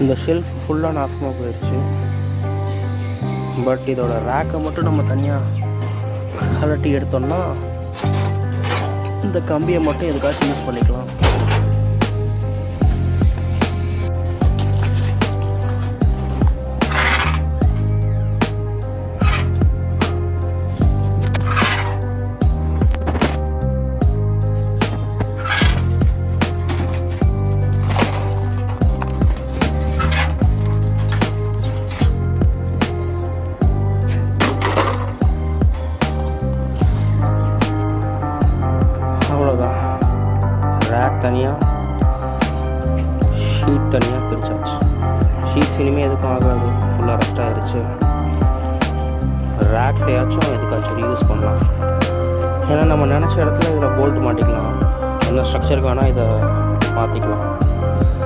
இந்த ஷெல்ஃப் ஃபுல்லாக நாசமாக போயிடுச்சு. பட் இதோட ரேக்கை மட்டும் நம்ம தனியாக கலட்டி எடுத்தோம்னா இந்த கம்பியை மட்டும் எதுக்காச்சும் யூஸ் பண்ணிக்கலாம். அவ்வளோதான், ரேக் தனியாக ஷீட் தனியாக பிரிச்சாச்சு. ஷீட்ஸ் இனிமேல் எதுக்கும் ஆகாது, ஃபுல்லாக ரெஸ்ட் ஆகிடுச்சு. ரேக்ஸையாச்சும் எதுக்காச்சும் யூஸ் பண்ணலாம். ஏன்னா நம்ம நினச்ச இடத்துல இதில் போல்ட் மாட்டிக்கலாம், என்ன ஸ்ட்ரக்சருக்கு வேணால் இதை மாற்றிக்கலாம்.